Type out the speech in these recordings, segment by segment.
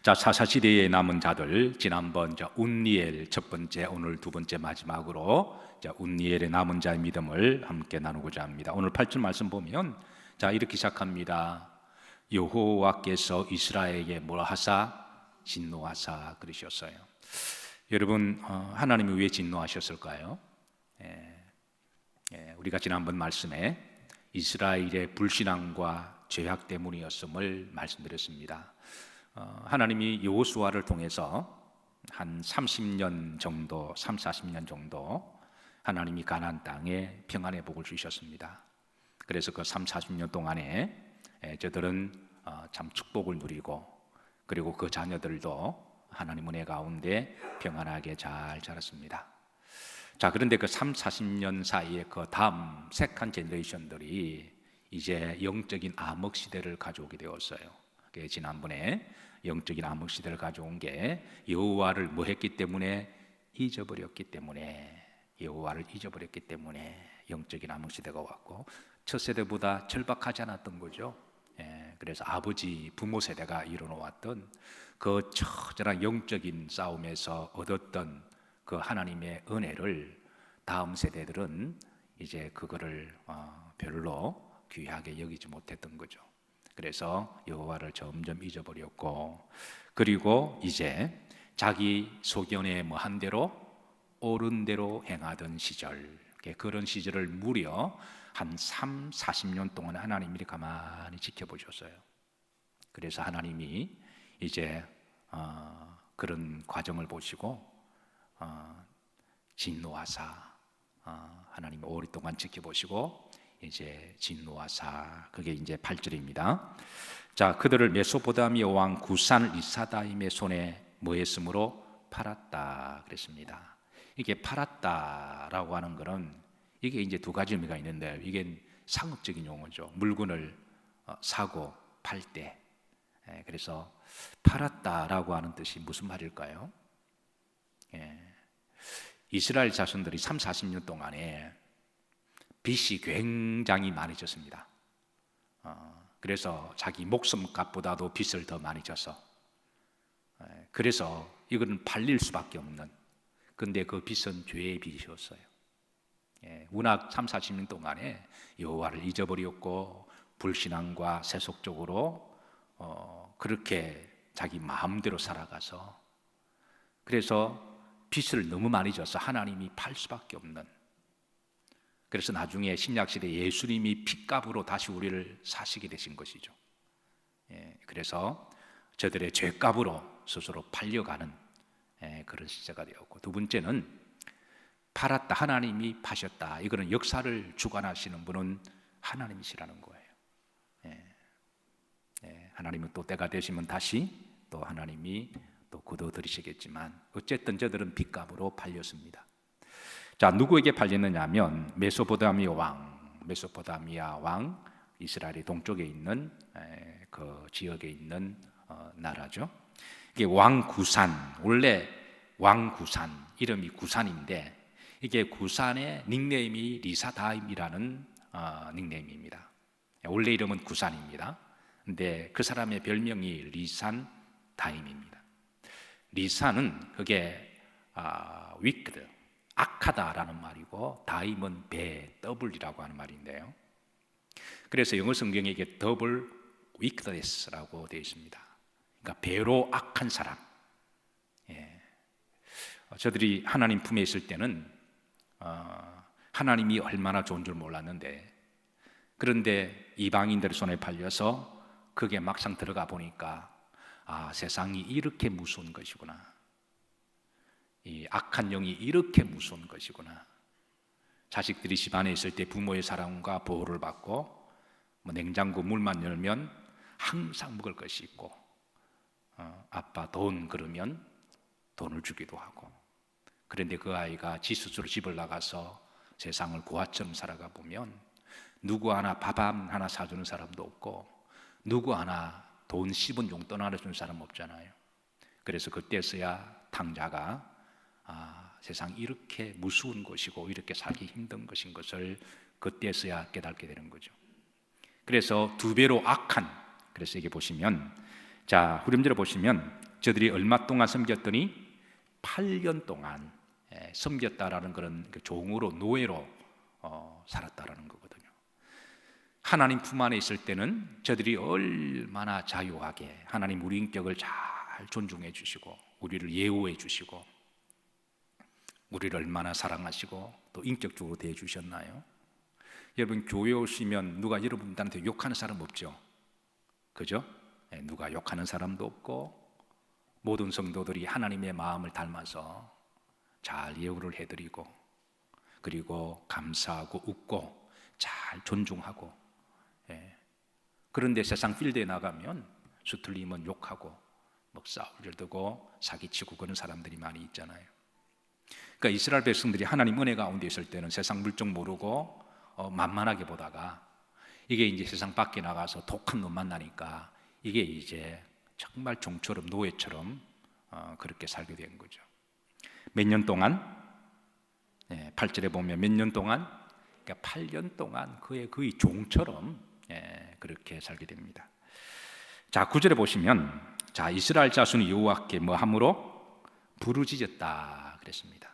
자, 사사시대에 남은 자들, 지난번 운니엘 첫 번째, 오늘 두 번째 마지막으로 운니엘의 남은 자의 믿음을 함께 나누고자 합니다. 오늘 8절 말씀 보면 이렇게 시작합니다. 여호와께서 이스라엘에게 뭐라 하사? 진노하사 그러셨어요. 여러분, 하나님이 왜 진노하셨을까요? 우리가 지난번 말씀에 이스라엘의 불신앙과 죄악 때문이었음을 말씀드렸습니다. 하나님이 여호수아를 통해서 한 30년 정도, 40년 정도 하나님이 가나안 땅에 평안의 복을 주셨습니다. 그래서 그 40년 동안에 저들은 참 축복을 누리고, 그리고 그 자녀들도 하나님 은혜 가운데 평안하게 잘 자랐습니다. 자, 그런데 그 40년 사이에 그 다음 세컨 제너레이션들이 이제 영적인 암흑 시대를 가져오게 되었어요. 지난번에 영적인 암흑 시대를 가져온 게 여호와를 뭐 했기 때문에? 잊어버렸기 때문에. 여호와를 잊어버렸기 때문에 영적인 암흑 시대가 왔고, 첫 세대보다 절박하지 않았던 거죠. 그래서 아버지, 부모 세대가 이뤄놓았던 그 처절한 영적인 싸움에서 얻었던 그 하나님의 은혜를 다음 세대들은 이제 그거를 별로 귀하게 여기지 못했던 거죠. 그래서 여호와를 점점 잊어버렸고, 그리고 이제 자기 소견에 뭐한 대로 옳은 대로 행하던 시절, 그런 시절을 무려 한 40년 동안 하나님이 가만히 지켜보셨어요. 그래서 하나님이 이제 그런 과정을 보시고 진노하사, 하나님이 오랫동안 지켜보시고 이제 진노하사, 그게 이제 8절입니다. 자, 그들을 메소포타미아 왕 구산 리사다임의 손에 뭐 했으므로? 팔았다 그랬습니다. 이게 팔았다라고 하는 거는 이게 이제 두 가지 의미가 있는데, 이게 상업적인 용어죠. 물건을 사고 팔 때. 그래서 팔았다라고 하는 뜻이 무슨 말일까요? 이스라엘 자손들이 40년 동안에 빚이 굉장히 많아졌습니다. 그래서 자기 목숨값보다도 빚을 더 많이 져서, 그래서 이거는 팔릴 수밖에 없는, 근데 그 빚은 죄의 빚이었어요. 워낙 40년 동안에 여호와를 잊어버렸고 불신앙과 세속적으로 그렇게 자기 마음대로 살아가서, 그래서 빚을 너무 많이 져서 하나님이 팔 수밖에 없는, 그래서 나중에 신약시대 예수님이 핏값으로 다시 우리를 사시게 되신 것이죠. 그래서 저들의 죄값으로 스스로 팔려가는 그런 시대가 되었고, 두 번째는 팔았다, 하나님이 파셨다. 이거는 역사를 주관하시는 분은 하나님이시라는 거예요. 하나님은 또 때가 되시면 다시 또 하나님이 또 거둬들이시겠지만, 어쨌든 저들은 빚값으로 팔렸습니다. 자, 누구에게 팔렸느냐 하면 메소포타미아 왕, 이스라엘의 동쪽에 있는 그 지역에 있는 나라죠. 이게 왕 구산, 원래 왕 구산, 이름이 구산인데, 이게 구산의 닉네임이 리사다임이라는 닉네임입니다. 원래 이름은 구산입니다. 근데 그 사람의 별명이 리산다임입니다. 리산은 그게 위크드, 악하다라는 말이고, 다임은 배, 더블이라고 하는 말인데요. 그래서 영어 성경에 이게 더블 위크드네스라고 되어 있습니다. 그러니까 배로 악한 사람. 저들이 하나님 품에 있을 때는 하나님이 얼마나 좋은 줄 몰랐는데, 그런데 이방인들 손에 팔려서 그게 막상 들어가 보니까 세상이 이렇게 무서운 것이구나, 이 악한 영이 이렇게 무서운 것이구나. 자식들이 집안에 있을 때 부모의 사랑과 보호를 받고, 냉장고 물만 열면 항상 먹을 것이 있고, 아빠 돈 그러면 돈을 주기도 하고, 그런데 그 아이가 지 스스로 집을 나가서 세상을 고아처럼 살아가 보면 누구 하나 밥 하나 사주는 사람도 없고, 누구 하나 돈 10원 용돈 하나 주는 사람 없잖아요. 그래서 그때서야 탕자가 세상 이렇게 무서운 것이고 이렇게 살기 힘든 것인 것을 그때서야 깨닫게 되는 거죠. 그래서 두 배로 악한, 그래서 이게 보시면, 자, 후렴절에 보시면 저들이 얼마 동안 섬겼더니 8년 동안 섬겼다라는 그런 종으로 노예로 살았다라는 거거든요. 하나님 품 안에 있을 때는 저들이 얼마나 자유하게 하나님 우리 인격을 잘 존중해 주시고 우리를 예우해 주시고 우리를 얼마나 사랑하시고 또 인격적으로 대해 주셨나요? 여러분 교회 오시면 누가 여러분한테 욕하는 사람 없죠? 그죠? 누가 욕하는 사람도 없고 모든 성도들이 하나님의 마음을 닮아서 잘 예우를 해드리고 그리고 감사하고 웃고 잘 존중하고 그런데 세상 필드에 나가면 수틀리면 욕하고 뭐 싸울 들고 사기치고 그런 사람들이 많이 있잖아요. 그러니까 이스라엘 백성들이 하나님 은혜 가운데 있을 때는 세상 물정 모르고 만만하게 보다가 이게 이제 세상 밖에 나가서 독한 놈 만나니까 이게 이제 정말 종처럼 노예처럼 그렇게 살게 된 거죠. 몇 년 동안 8절에 보면 몇 년 동안 그러니까 8년 동안 거의 종처럼 그렇게 살게 됩니다. 자 9절에 보시면 자 이스라엘 자손이 여호와께 뭐 함으로 부르짖었다 그랬습니다.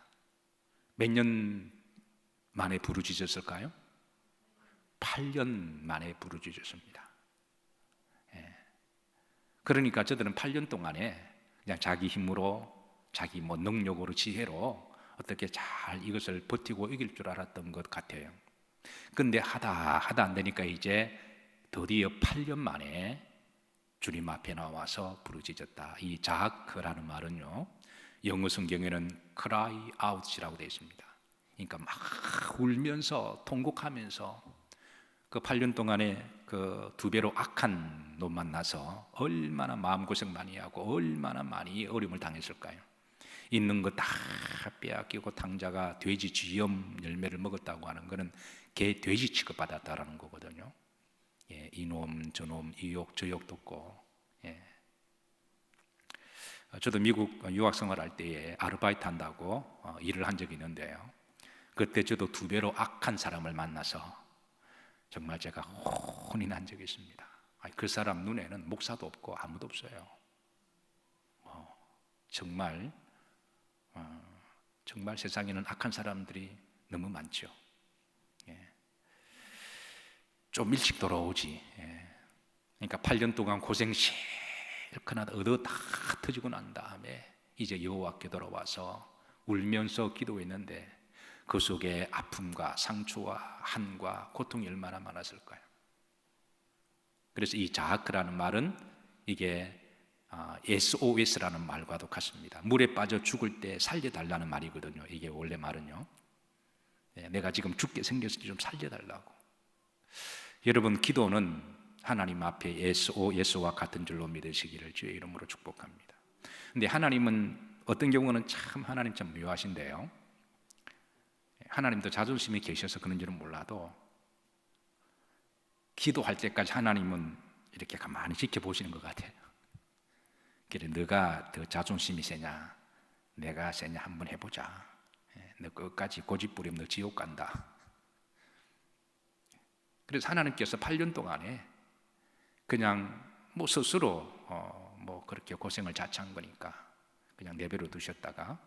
몇 년 만에 부르짖었을까요? 8년 만에 부르짖었습니다. 그러니까 저들은 8년 동안에 그냥 자기 힘으로 자기 뭐 능력으로 지혜로 어떻게 잘 이것을 버티고 이길 줄 알았던 것 같아요. 근데 하다 안 되니까 이제 드디어 8년 만에 주님 앞에 나와서 부르짖었다. 이 자아크라는 말은요 영어 성경에는 cry out이라고 되어 있습니다. 그러니까 막 울면서 통곡하면서 그 8년 동안에 그 2배로 악한 놈 만나서 얼마나 마음고생 많이 하고 얼마나 많이 어려움을 당했을까요? 있는 거 다 빼앗기고 당자가 돼지 쥐염 열매를 먹었다고 하는 것은 개 돼지 취급받았다라는 거거든요. 이놈 저놈 이욕 저욕 듣고 저도 미국 유학생활 할 때에 아르바이트 한다고 일을 한 적이 있는데요. 그때 저도 2배로 악한 사람을 만나서 정말 제가 혼이 난 적이 있습니다. 그 사람 눈에는 목사도 없고 아무도 없어요. 정말 세상에는 악한 사람들이 너무 많죠. 좀 일찍 돌아오지. 그러니까 8년 동안 고생 실컷 얻어 다 터지고 난 다음에 이제 여호와께 돌아와서 울면서 기도했는데 그 속에 아픔과 상처와 한과 고통이 얼마나 많았을까요? 그래서 이 자아크라는 말은 이게 SOS라는 말과도 같습니다. 물에 빠져 죽을 때 살려달라는 말이거든요. 이게 원래 말은요. 내가 지금 죽게 생겼으니 좀 살려달라고. 여러분 기도는 하나님 앞에 SOS와 같은 줄로 믿으시기를 주의 이름으로 축복합니다. 근데 하나님은 어떤 경우는 참 하나님 참 묘하신데요. 하나님도 자존심이 계셔서 그런지는 몰라도 기도할 때까지 하나님은 이렇게 가만히 지켜보시는 것 같아요. 그래 너가 더 자존심이 세냐 내가 세냐 한번 해보자. 너 끝까지 고집부리면 너 지옥 간다. 그래서 하나님께서 8년 동안에 그냥 뭐 스스로 뭐 그렇게 고생을 자처한 거니까 그냥 내버려 두셨다가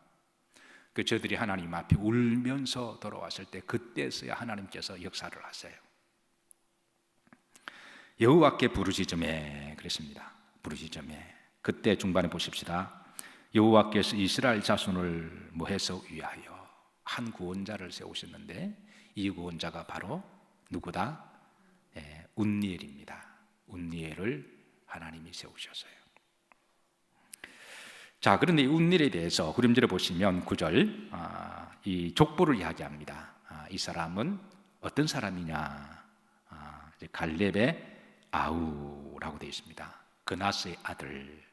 그 저들이 하나님 앞에 울면서 돌아왔을 때 그때서야 하나님께서 역사를 하세요. 여호와께 부르짖음에 그랬습니다. 부르짖음에 그때 중반에 보십시다. 여호와께서 이스라엘 자손을 뭐해서 위하여 한 구원자를 세우셨는데 이 구원자가 바로 누구다? 운니엘입니다. 운니엘을 하나님이 세우셨어요. 자, 그런데 이 운니엘에 대해서 그림절에 보시면 9절 이 족보를 이야기합니다. 이 사람은 어떤 사람이냐? 갈렙의 아우라고 되어 있습니다. 그나스의 아들.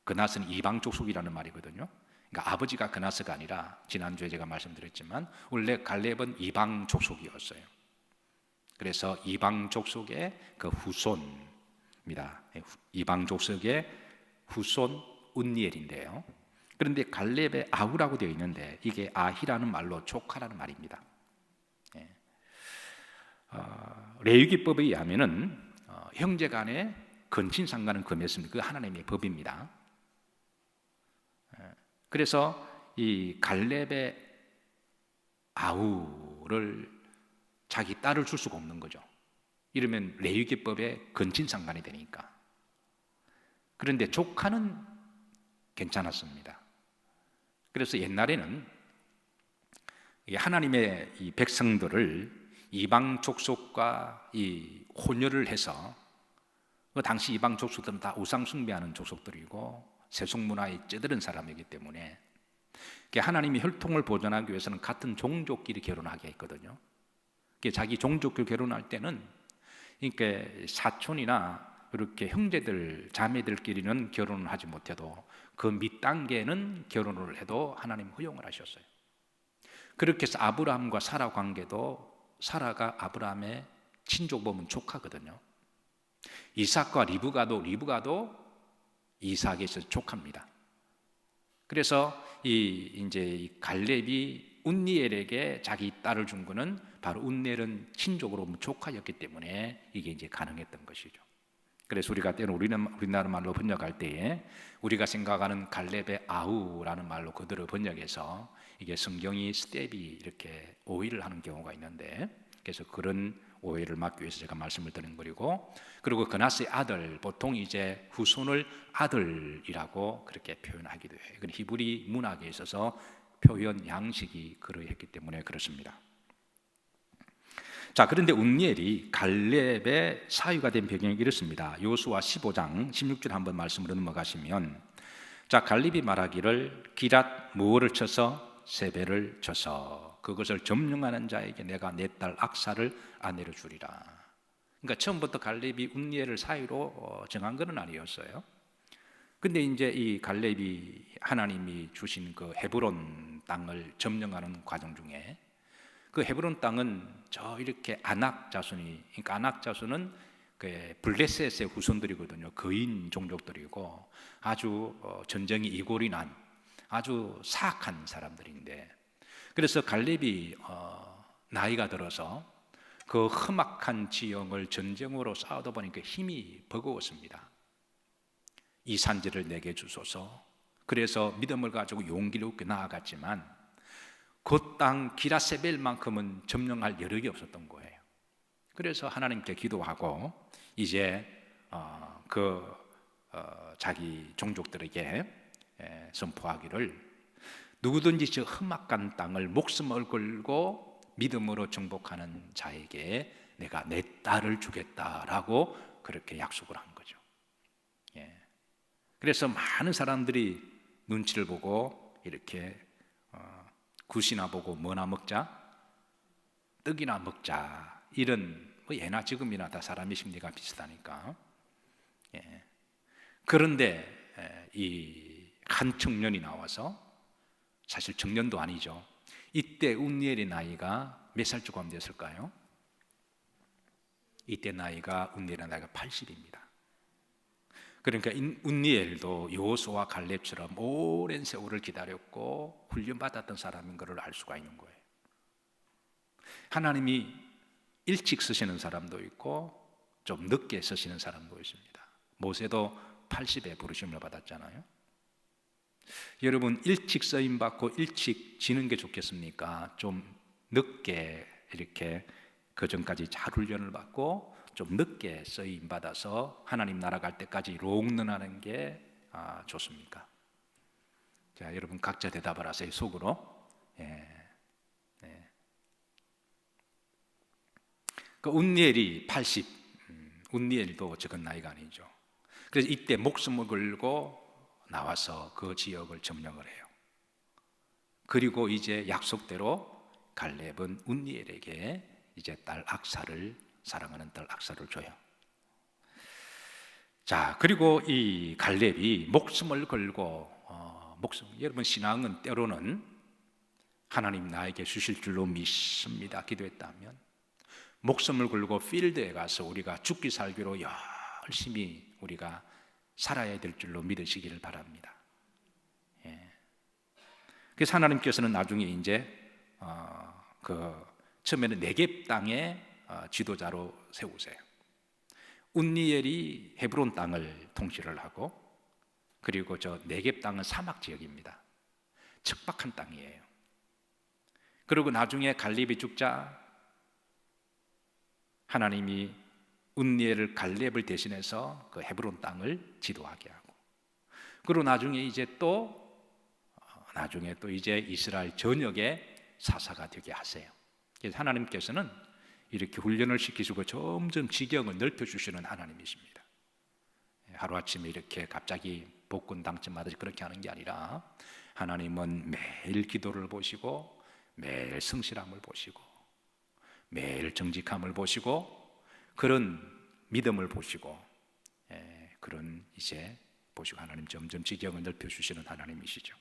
그나스는 이방 족속이라는 말이거든요. 그러니까 아버지가 그나스가 아니라 지난주에 제가 말씀드렸지만 원래 갈렙은 이방 족속이었어요. 그래서 이방 족속의 그 후손입니다. 이방 족속의 후손 운니엘인데요. 그런데 갈렙의 아우라고 되어 있는데 이게 아히라는 말로 조카라는 말입니다. 레위기법에 의하면은 형제간의 근친상간은 금했습니다. 그 하나님의 법입니다. 그래서 이 갈렙의 아우를 자기 딸을 줄 수가 없는 거죠. 이러면 레위기법에 근친상간이 되니까. 그런데 조카는 괜찮았습니다. 그래서 옛날에는 하나님의 이 백성들을 이방 족속과 이 혼혈을 해서, 그 당시 이방 족속들은 다 우상 숭배하는 족속들이고 세속 문화에 찌들은 사람이기 때문에 하나님이 혈통을 보존하기 위해서는 같은 종족끼리 결혼하게 했거든요. 자기 종족끼리 결혼할 때는 사촌이나 이렇게 형제들, 자매들끼리는 결혼을 하지 못해도 그 밑단계는 결혼을 해도 하나님 허용을 하셨어요. 그렇게 해서 아브라함과 사라 관계도, 사라가 아브라함의 친족 보면 조카거든요. 이삭과 리브가도 이삭에서 조카입니다. 그래서 이 갈렙이 운니엘에게 자기 딸을 준 거는 바로 운니엘은 친족으로 조카였기 때문에 이게 이제 가능했던 것이죠. 그래서 우리가 때는 우리나라 말로 번역할 때에 우리가 생각하는 갈렙의 아우라는 말로 그대로 번역해서 이게 성경이 스텝이 이렇게 오해를 하는 경우가 있는데, 그래서 그런 오해를 막기 위해서 제가 말씀을 드린 거고, 그리고 그나스의 아들, 보통 이제 후손을 아들이라고 그렇게 표현하기도 해요. 이건 히브리 문학에 있어서 표현 양식이 그러했기 때문에 그렇습니다. 자, 그런데 운니엘이 갈렙의 사유가 된 배경이 이렇습니다. 여호수아 15장 16절 한번 말씀으로 넘어가시면, 자, 갈렙이 말하기를 기랏 무엇을 쳐서 세배를 쳐서 그것을 점령하는 자에게 내가 내 딸 악사를 아내로 주리라. 그러니까 처음부터 갈렙이 운니엘을 사유로 정한 것은 아니었어요. 근데 이제 이 갈렙이 하나님이 주신 그 헤브론 땅을 점령하는 과정 중에, 그 헤브론 땅은 저 이렇게 아낙 자손이, 그러니까 아낙 자손은 그 블레셋의 후손들이거든요. 거인 종족들이고 아주 전쟁이 이골이 난 아주 사악한 사람들인데, 그래서 갈렙이 나이가 들어서 그 험악한 지형을 전쟁으로 싸우다 보니까 힘이 버거웠습니다. 이 산지를 내게 주소서. 그래서 믿음을 가지고 용기를 얻고 나아갔지만 그 땅 기라세벨만큼은 점령할 여력이 없었던 거예요. 그래서 하나님께 기도하고 이제 자기 종족들에게 선포하기를, 누구든지 저 험악한 땅을 목숨을 걸고 믿음으로 정복하는 자에게 내가 내 딸을 주겠다라고 그렇게 약속을 한 거죠. 그래서 많은 사람들이 눈치를 보고 이렇게 굿이나 보고 뭐나 먹자, 떡이나 먹자, 이런 예나 지금이나 다 사람의 심리가 비슷하니까. 그런데 이 한 청년이 나와서, 사실 청년도 아니죠. 이때 운니엘의 나이가 몇 살쯤 하면 됐을까요? 이때 운니엘의 나이가 80입니다. 그러니까 운니엘도 여호수아와 갈렙처럼 오랜 세월을 기다렸고 훈련받았던 사람인 것을 알 수가 있는 거예요. 하나님이 일찍 쓰시는 사람도 있고 좀 늦게 쓰시는 사람도 있습니다. 모세도 80에 부르심을 받았잖아요. 여러분, 일찍 쓰임 받고 일찍 지는 게 좋겠습니까? 좀 늦게 이렇게 그 전까지 잘 훈련을 받고 좀 늦게 쓰임 받아서 하나님 나라 갈 때까지 롱런하는 게 좋습니까? 자, 여러분 각자 대답을 하세요. 속으로. 그 운니엘이 80, 운니엘도 적은 나이가 아니죠. 그래서 이때 목숨을 걸고 나와서 그 지역을 점령을 해요. 그리고 이제 약속대로 갈렙은 운니엘에게 이제 딸 악사를, 사랑하는 딸 악사를 줘요. 자, 그리고 이 갈렙이 목숨을 걸고 여러분 신앙은 때로는 하나님 나에게 주실 줄로 믿습니다 기도했다면 목숨을 걸고 필드에 가서 우리가 죽기 살기로 열심히 우리가 살아야 될 줄로 믿으시기를 바랍니다. 그래서 하나님께서는 나중에 이제 처음에는 네겝 땅에 지도자로 세우세요. 운니엘이 헤브론 땅을 통치를 하고, 그리고 저 네겝 땅은 사막 지역입니다. 척박한 땅이에요. 그리고 나중에 갈렙이 죽자 하나님이 운니엘을 갈렙을 대신해서 그 헤브론 땅을 지도하게 하고, 그리고 나중에 또 이제 이스라엘 전역의 사사가 되게 하세요. 그래서 하나님께서는 이렇게 훈련을 시키시고 점점 지경을 넓혀주시는 하나님이십니다. 하루아침에 이렇게 갑자기 복권 당첨하듯이 그렇게 하는 게 아니라 하나님은 매일 기도를 보시고 매일 성실함을 보시고 매일 정직함을 보시고 그런 믿음을 보시고 그런 이제 보시고 하나님 점점 지경을 넓혀주시는 하나님이시죠.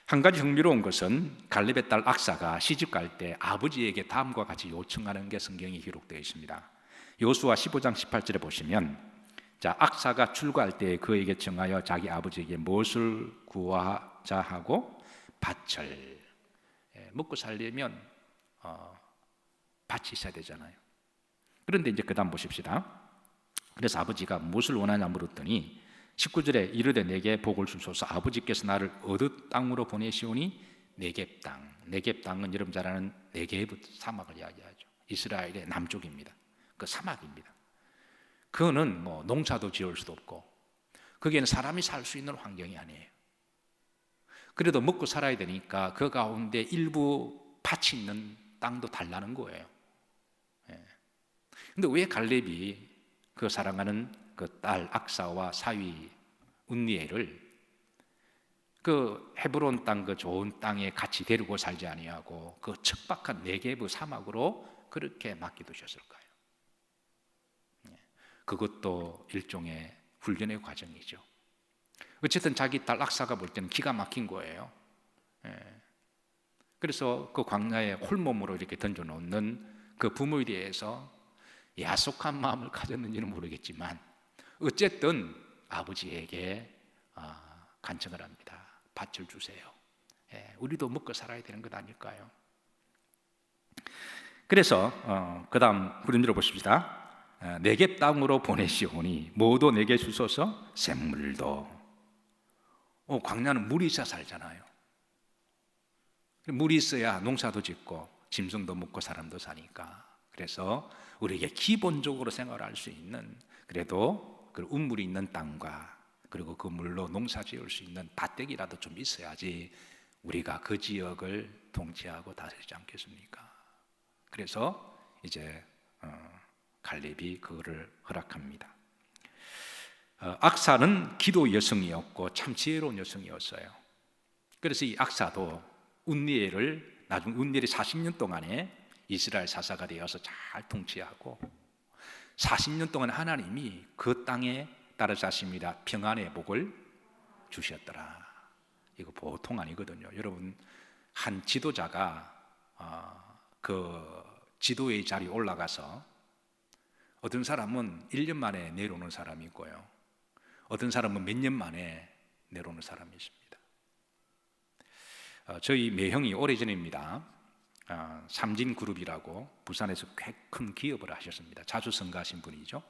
한 가지 흥미로운 것은 갈렙의 딸 악사가 시집 갈 때 아버지에게 다음과 같이 요청하는 게 성경에 기록되어 있습니다. 여호수아 15장 18절에 보시면, 자, 악사가 출가할 때 그에게 청하여 자기 아버지에게 무엇을 구하자 하고, 밭을, 먹고 살려면 밭이 있어야 되잖아요. 그런데 이제 그 다음 보십시다. 그래서 아버지가 무엇을 원하냐 물었더니 19절에 이르되 내게 복을 주소서, 아버지께서 나를 어느 땅으로 보내시오니 네겝 땅. 네겝 땅은 여러분 잘 아는 네게브 사막을 이야기하죠. 이스라엘의 남쪽입니다. 그 사막입니다. 그거는 뭐 농사도 지을 수도 없고 거기에는 사람이 살 수 있는 환경이 아니에요. 그래도 먹고 살아야 되니까 그 가운데 일부 밭이 있는 땅도 달라는 거예요. 근데 왜 갈렙이 그 사랑하는 그 딸 악사와 사위 운니엘을 그 헤브론 땅, 그 좋은 땅에 같이 데리고 살지 아니하고 그 척박한 네게브 사막으로 그렇게 맡겨두셨을까요? 그것도 일종의 훈련의 과정이죠. 어쨌든 자기 딸 악사가 볼 때는 기가 막힌 거예요. 그래서 그 광야에 홀몸으로 이렇게 던져놓는 그 부모에 대해서 야속한 마음을 가졌는지는 모르겠지만 어쨌든 아버지에게 간청을 합니다. 밭을 주세요. 우리도 먹고 살아야 되는 것 아닐까요? 그래서 그 다음 구절을 보십시다. 네겝 땅으로 보내시오니 모두 내게 주소서 샘물도. 광야는 물이 있어야 살잖아요. 물이 있어야 농사도 짓고 짐승도 먹고 사람도 사니까. 그래서 우리에게 기본적으로 생활할 수 있는, 그래도 그 운물이 있는 땅과 그리고 그 물로 농사 지을 수 있는 밭대기라도 좀 있어야지 우리가 그 지역을 통치하고 다스리지 않겠습니까? 그래서 이제 갈렙이 그거를 허락합니다. 악사는 기도 여성이었고 참 지혜로운 여성이었어요. 그래서 이 악사도 운니엘을 나중 운니엘이 40년 동안에 이스라엘 사사가 되어서 잘 통치하고 40년 동안 하나님이 그 땅에 따르셨습니다. 평안의 복을 주셨더라. 이거 보통 아니거든요. 여러분, 한 지도자가 그 지도의 자리에 올라가서 어떤 사람은 1년 만에 내려오는 사람이 있고요, 어떤 사람은 몇 년 만에 내려오는 사람이 있습니다. 저희 매형이 오래전입니다. 삼진그룹이라고 부산에서 꽤 큰 기업을 하셨습니다. 자주 성가하신 분이죠.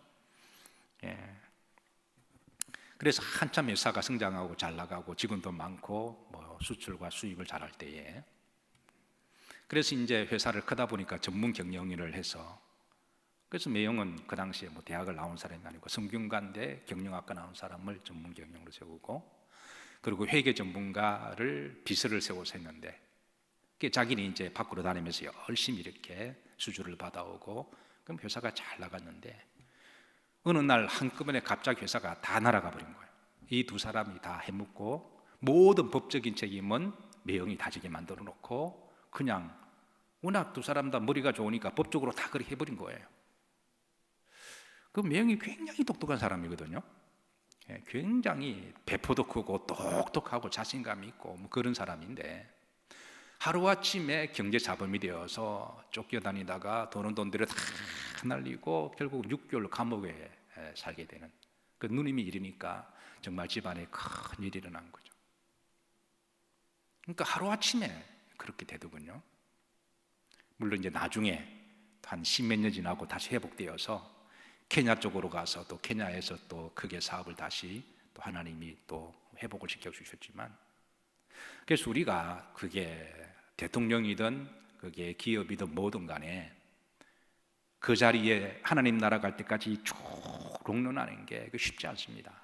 그래서 한참 회사가 성장하고 잘 나가고 직원도 많고 뭐 수출과 수입을 잘할 때에, 그래서 이제 회사를 크다 보니까 전문 경영인을 해서, 그래서 매형은 그 당시에 뭐 대학을 나온 사람이 아니고 성균관대 경영학과 나온 사람을 전문 경영으로 세우고, 그리고 회계 전문가를 비서를 세워서 했는데, 자기는 이제 밖으로 다니면서 열심히 이렇게 수주를 받아오고, 그럼 회사가 잘 나갔는데 어느 날 한꺼번에 갑자기 회사가 다 날아가 버린 거예요. 이 두 사람이 다 해먹고 모든 법적인 책임은 매형이 다지게 만들어 놓고, 그냥 워낙 두 사람 다 머리가 좋으니까 법적으로 다 그렇게 해버린 거예요. 그 매형이 굉장히 똑똑한 사람이거든요. 굉장히 배포도 크고 똑똑하고 자신감 있고 뭐 그런 사람인데, 하루아침에 경제자범이 되어서 쫓겨다니다가 돈은 돈대로 다 날리고 결국 6개월 감옥에 살게 되는, 그 누님이 이러니까 정말 집안에 큰 일이 일어난 거죠. 그러니까 하루아침에 그렇게 되더군요. 물론 이제 나중에 한 십몇 년 지나고 다시 회복되어서 케냐 쪽으로 가서 또 케냐에서 또 크게 사업을 다시 또 하나님이 또 회복을 시켜주셨지만, 그래서 우리가 그게 대통령이든 그게 기업이든 뭐든 간에 그 자리에 하나님 나라 갈 때까지 쭉 롱런하는 게 쉽지 않습니다.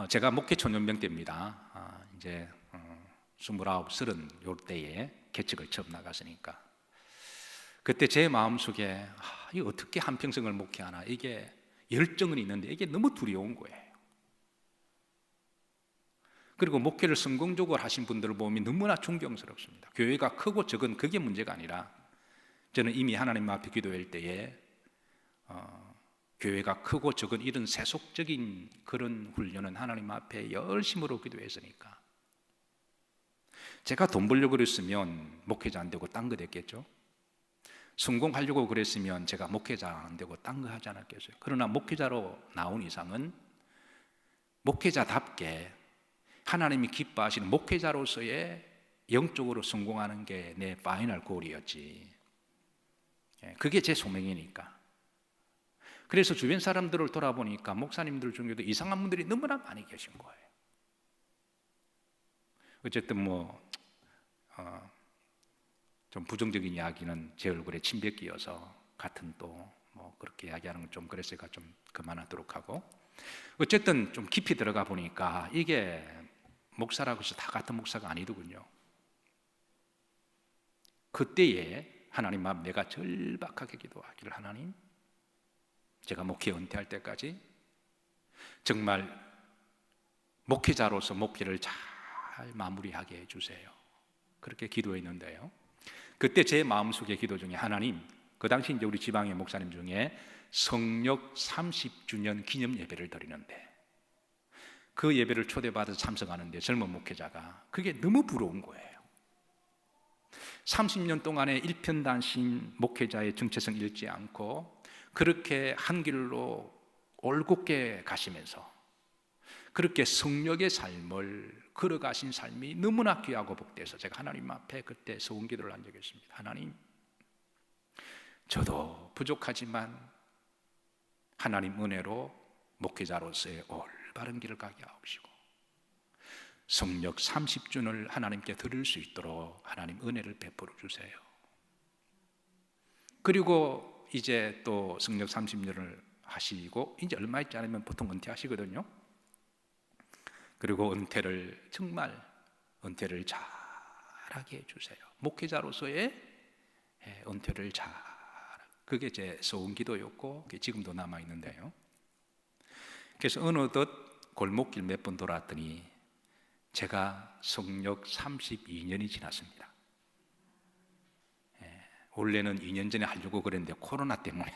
제가 목회 초년병 때입니다. 이제 29, 30 요때에 개척을 처음 나갔으니까 그때 제 마음속에 이거 어떻게 한평생을 목회하나, 이게 열정은 있는데 이게 너무 두려운 거예요. 그리고 목회를 성공적으로 하신 분들을 보면 너무나 존경스럽습니다. 교회가 크고 적은 그게 문제가 아니라 저는 이미 하나님 앞에 기도할 때에 교회가 크고 적은 이런 세속적인 그런 훈련은 하나님 앞에 열심으로 기도했으니까, 제가 돈 벌려고 그랬으면 목회자 안 되고 딴 거 됐겠죠. 성공하려고 그랬으면 제가 목회자 안 되고 딴 거 하지 않았겠어요. 그러나 목회자로 나온 이상은 목회자답게 하나님이 기뻐하시는 목회자로서의 영적으로 성공하는 게 내 파이널 골이었지. 그게 제 소명이니까. 그래서 주변 사람들을 돌아보니까 목사님들 중에도 이상한 분들이 너무나 많이 계신 거예요. 어쨌든 좀 부정적인 이야기는 제 얼굴에 침뱉 끼어서 같은 또 그렇게 이야기하는 건 좀 그랬으니까 좀 그만하도록 하고, 어쨌든 좀 깊이 들어가 보니까 이게 목사라고 해서 다 같은 목사가 아니더군요. 그때에 하나님 앞 내가 절박하게 기도하기를, 하나님, 제가 목회 은퇴할 때까지 정말 목회자로서 목회를 잘 마무리하게 해주세요. 그렇게 기도했는데요, 그때 제 마음속의 기도 중에 하나님, 그 당시 이제 우리 지방의 목사님 중에 성역 30주년 기념 예배를 드리는데 그 예배를 초대받아서 참석하는데 젊은 목회자가 그게 너무 부러운 거예요. 30년 동안에 일편단심 목회자의 정체성 잃지 않고 그렇게 한 길로 올곧게 가시면서 그렇게 성역의 삶을 걸어가신 삶이 너무나 귀하고 복돼서 제가 하나님 앞에 그때 소원 기도를 한 적이 있습니다. 하나님, 저도 부족하지만 하나님 은혜로 목회자로서의 올바른 길을 가게 하옵시고 성역 30주년을 하나님께 드릴 수 있도록 하나님 은혜를 베풀어 주세요. 그리고 이제 또 성역 30년을 하시고 이제 얼마 있지 않으면 보통 은퇴하시거든요. 그리고 정말 은퇴를 잘하게 해주세요. 목회자로서의 은퇴를 잘, 그게 제 소원 기도였고 그게 지금도 남아있는데요. 그래서 어느덧 골목길 몇 번 돌았더니 제가 성역 32년이 지났습니다. 원래는 2년 전에 하려고 그랬는데 코로나 때문에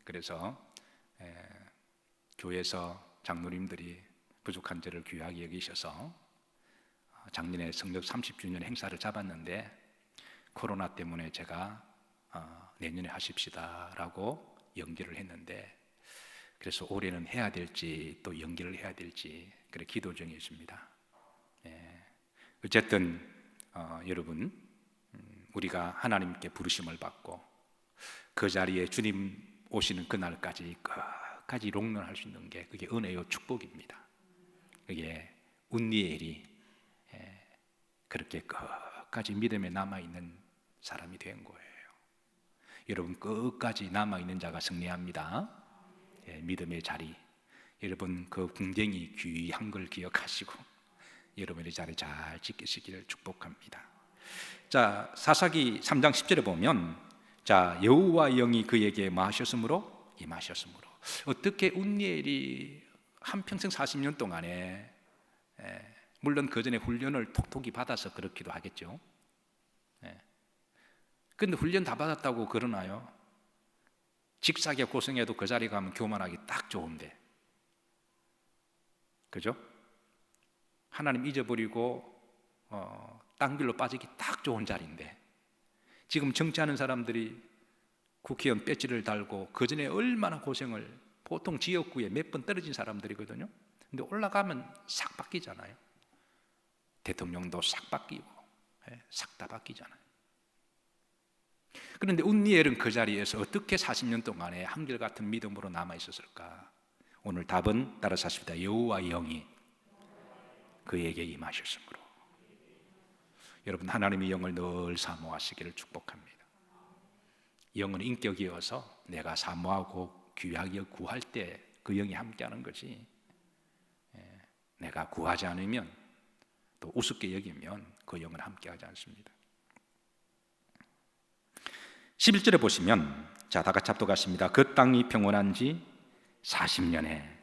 그래서 교회에서 장로님들이 부족한 저를 귀하게 여기셔서 작년에 성역 30주년 행사를 잡았는데 코로나 때문에 제가 내년에 하십시다라고 연기를 했는데, 그래서 올해는 해야 될지 또 연기를 해야 될지 그래 기도 중에 있습니다. 어쨌든 여러분, 우리가 하나님께 부르심을 받고 그 자리에 주님 오시는 그날까지 끝까지 롱런할 수 있는 게 그게 은혜요 축복입니다. 그게 운니엘이 그렇게 끝까지 믿음에 남아있는 사람이 된 거예요. 여러분, 끝까지 남아있는 자가 승리합니다. 믿음의 자리, 여러분 그 궁정이 귀한 걸 기억하시고 여러분의 자리 잘 지키시기를 축복합니다. 자, 사사기 3장 10절에 보면 자, 여호와의 영이 그에게 뭐 하셨으므로? 임하셨으므로. 어떻게 운니엘이 한평생 40년 동안에 물론 그 전에 훈련을 톡톡히 받아서 그렇기도 하겠죠. 그런데 훈련 다 받았다고 그러나요? 직사게 고생해도 그 자리 가면 교만하기 딱 좋은데, 그죠? 하나님 잊어버리고 딴 길로 빠지기 딱 좋은 자리인데, 지금 정치하는 사람들이 국회의원 배지를 달고 그 전에 얼마나 고생을, 보통 지역구에 몇 번 떨어진 사람들이거든요. 근데 올라가면 싹 바뀌잖아요. 대통령도 싹 바뀌고 싹 다 바뀌잖아요. 그런데 운니엘은 그 자리에서 어떻게 40년 동안에 한결같은 믿음으로 남아 있었을까? 오늘 답은 따라서 하십니다. 여호와의 영이 그에게 임하셨으므로. 여러분, 하나님의 영을 늘 사모하시기를 축복합니다. 영은 인격이어서 내가 사모하고 귀하게 구할 때 그 영이 함께하는 거지, 내가 구하지 않으면 또 우습게 여기면 그 영은 함께하지 않습니다. 11절에 보시면, 자, 다 같이 합독하십니다. 그 땅이 평온한 지 40년에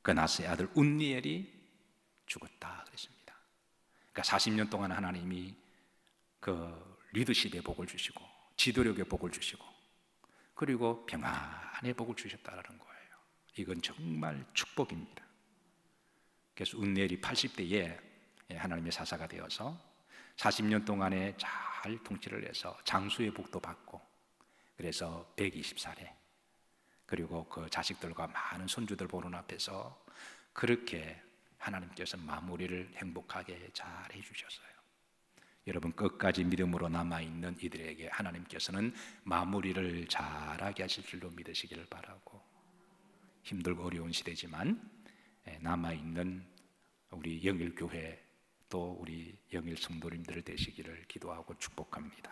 그 나스의 아들 운니엘이 죽었다 그랬습니다. 그러니까 40년 동안 하나님이 그 리더십의 복을 주시고 지도력의 복을 주시고 그리고 평안의 복을 주셨다는 거예요. 이건 정말 축복입니다. 그래서 운니엘이 80대에 하나님의 사사가 되어서 40년 동안에 잘 통치를 해서 장수의 복도 받고, 그래서 120살에 그리고 그 자식들과 많은 손주들 보는 앞에서 그렇게 하나님께서 마무리를 행복하게 잘 해주셨어요. 여러분, 끝까지 믿음으로 남아있는 이들에게 하나님께서는 마무리를 잘하게 하실 줄로 믿으시기를 바라고, 힘들고 어려운 시대지만 남아있는 우리 영일교회 또 우리 영일 성도님들 되시기를 기도하고 축복합니다.